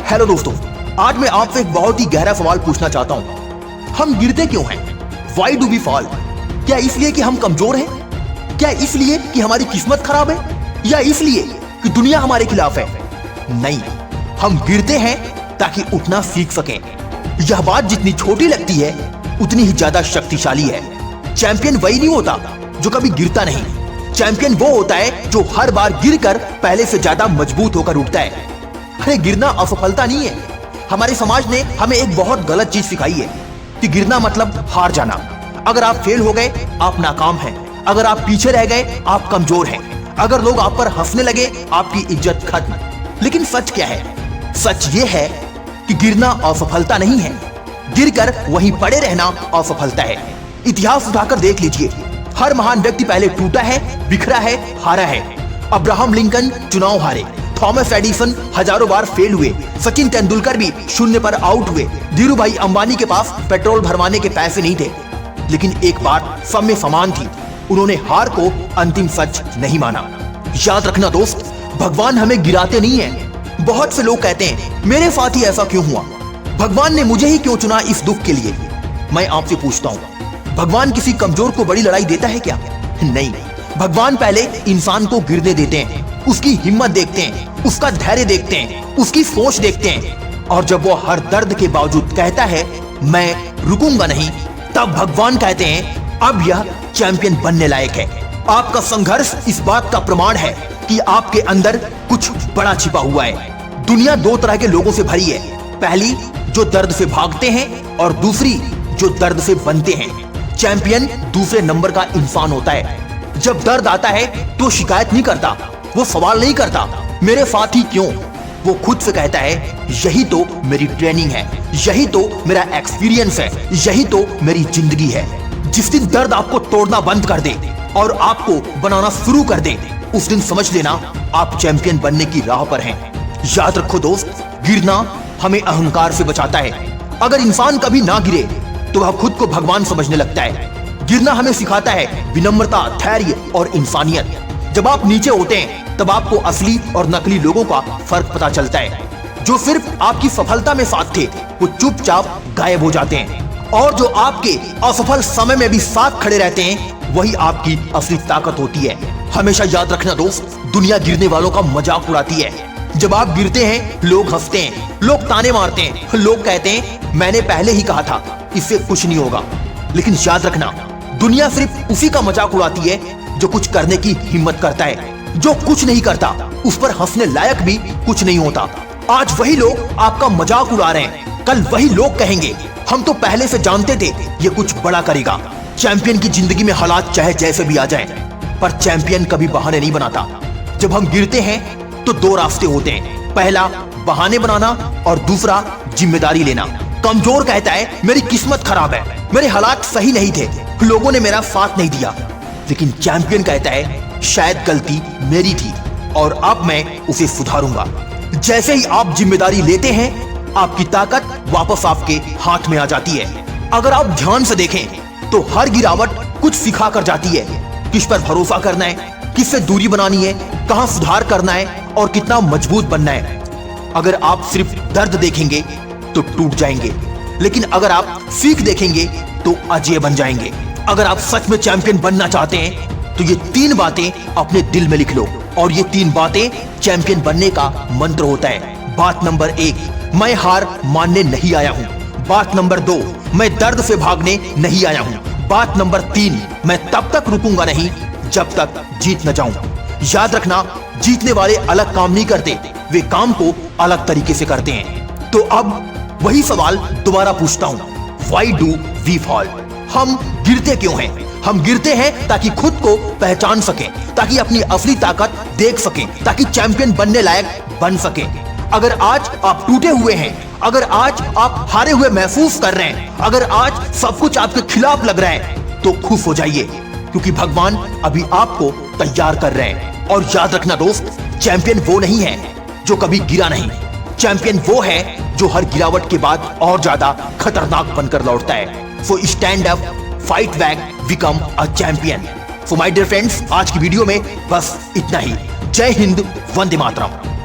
Hello दोस्तों, आज मैं आपसे एक बहुत ही गहरा सवाल पूछना चाहता हूँ। हम गिरते क्यों हैं? Why do we fall? क्या इसलिए कि हम कमजोर हैं? क्या इसलिए कि हमारी किस्मत खराब है? या इसलिए कि दुनिया हमारे खिलाफ है? नहीं, हम गिरते हैं ताकि उठना सीख सकें। यह बात जितनी छोटी लगती है उतनी ही ज्यादा शक्तिशाली है। चैंपियन वही नहीं होता जो कभी गिरता नहीं। चैंपियन वो होता है जो हर बार गिरकर पहले से ज्यादा मजबूत होकर उठता है। अरे गिरना असफलता नहीं है। हमारे समाज ने हमें एक बहुत गलत चीज सिखाई है कि गिरना मतलब हार जाना। अगर आप फेल हो गए आप नाकाम हैं। अगर आप पीछे रह गए आप कमजोर हैं। अगर लोग आप पर हंसने लगे आपकी इज्जत खत्म। लेकिन सच क्या है? सच ये है कि गिरना असफलता नहीं है, गिरकर वहीं पड़े रहना असफलता है। इतिहास उठाकर देख लीजिए, हर महान व्यक्ति पहले टूटा है, बिखरा है, हारा है। अब्राहम लिंकन चुनाव हारे, थॉमस एडिसन हजारों बार फेल हुए, सचिन तेंदुलकर भी शून्य पर आउट हुए, धीरू भाई अंबानी के पास पेट्रोल भरवाने के पैसे नहीं थे। लेकिन एक बात सब में समान थी, उन्होंने हार को अंतिम सच नहीं माना। याद रखना दोस्त, भगवान हमें गिराते नहीं है। बहुत से लोग कहते हैं मेरे साथ ही ऐसा क्यों हुआ, भगवान ने मुझे ही क्यों चुना इस दुख के लिए। मैं आपसे पूछता हूँ, भगवान किसी कमजोर को बड़ी लड़ाई देता है क्या? नहीं, भगवान पहले इंसान को गिरने देते हैं, उसकी हिम्मत देखते हैं, उसका धैर्य देखते हैं, उसकी सोच देखते हैं। और जब वो हर दर्द के बावजूद कहता है मैं रुकूंगा नहीं, तब भगवान कहते हैं अब यह चैंपियन बनने लायक है। आपका संघर्ष इस बात का प्रमाण है कि आपके अंदर कुछ बड़ा छिपा हुआ है। दुनिया दो तरह के लोगों से भरी है, पहली जो दर्द से भागते हैं और दूसरी जो दर्द से बनते हैं। चैंपियन दूसरे नंबर का इंसान होता है। जब दर्द आता है तो शिकायत नहीं करता, वो सवाल नहीं करता मेरे साथ ही क्यों। वो खुद से कहता है यही तो मेरी ट्रेनिंग है, यही तो मेरा एक्सपीरियंस है, यही तो मेरी जिंदगी है। जिस दिन दर्द आपको तोड़ना बंद कर दे और आपको बनाना शुरू कर दे, उस दिन समझ लेना आप चैंपियन बनने की राह पर हैं। याद रखो दोस्त, गिरना हमें अहंकार से बचाता है। अगर इंसान कभी ना गिरे तो वह खुद को भगवान समझने लगता है। गिरना हमें सिखाता है विनम्रता, धैर्य और इंसानियत। जब आप नीचे होते हैं तब आपको असली और नकली लोगों का फर्क पता चलता है। जो सिर्फ आपकी सफलता में साथ थे वो चुपचाप गायब हो जाते हैं, और जो आपके असफल समय में भी साथ खड़े रहते हैं वही आपकी असली ताकत होती है। हमेशा याद रखना दोस्त, दुनिया गिरने वालों का मजाक उड़ाती है। जब आप गिरते हैं लोग हंसते हैं, लोग ताने मारते हैं, लोग कहते हैं मैंने पहले ही कहा था इससे कुछ नहीं होगा। लेकिन याद रखना, दुनिया सिर्फ उसी का मजाक उड़ाती है जो कुछ करने की हिम्मत करता है। जो कुछ नहीं करता उस पर हंसने लायक भी कुछ नहीं होता। आज वही लोग आपका मजाक उड़ा रहे हैं, कल वही लोग कहेंगे हम तो पहले से जानते थे ये कुछ बड़ा करेगा। चैंपियन की जिंदगी में हालात चाहे जैसे भी आ जाएं, पर चैंपियन कभी बहाने नहीं बनाता। जब हम गिरते हैं तो दो रास्ते होते हैं, पहला बहाने बनाना और दूसरा जिम्मेदारी लेना। कमजोर कहता है मेरी किस्मत खराब है, मेरे हालात सही नहीं थे, लोगों ने मेरा साथ नहीं दिया। लेकिन चैंपियन कहता है शायद गलती मेरी थी और अब मैं उसे सुधारूंगा। जैसे ही आप जिम्मेदारी लेते हैं आपकी ताकत वापस आपके हाथ में आ जाती है। अगर आप ध्यान से देखें तो हर गिरावट कुछ सिखा कर जाती है। किस पर भरोसा करना है, किससे दूरी बनानी है, कहां सुधार करना है और कितना मजबूत बनना है। अगर आप सिर्फ दर्द देखेंगे तो टूट जाएंगे, लेकिन अगर आप सीख देखेंगे तो अजय बन जाएंगे। अगर आप सच में चैंपियन बनना चाहते हैं तो ये 3 बातें अपने दिल में लिख लो, और ये 3 बातें चैंपियन बनने का मंत्र होता है। बात नंबर 1, मैं हार मानने नहीं आया हूँ। बात नंबर 2, मैं दर्द से भागने नहीं आया हूँ। बात नंबर 3, मैं तब तक रुकूंगा नहीं जब तक जीत न जाऊं। याद रखना, जीतने वाले अलग काम नहीं करते, वे काम को अलग तरीके से करते हैं। तो अब वही सवाल दोबारा पूछता हूँ, व्हाई डू वी फॉल? हम गिरते क्यों हैं? हम गिरते हैं ताकि खुद को पहचान सकें, ताकि अपनी असली ताकत देख सकें, ताकि चैंपियन बनने लायक बन सकें। अगर आज आप टूटे हुए हैं, अगर आज आप हारे हुए महसूस कर रहे हैं, अगर आज सब कुछ आपके खिलाफ लग रहा है, तो खुश हो जाइए, क्योंकि भगवान अभी आपको तैयार कर रहे हैं। और याद रखना दोस्त, चैंपियन वो नहीं है जो कभी गिरा नहीं, चैंपियन वो है जो हर गिरावट के बाद और ज्यादा खतरनाक बनकर लौटता है। So stand up, fight back, become a champion. So my dear friends, आज की वीडियो में बस इतना ही। जय हिंद, वंदे मातरम।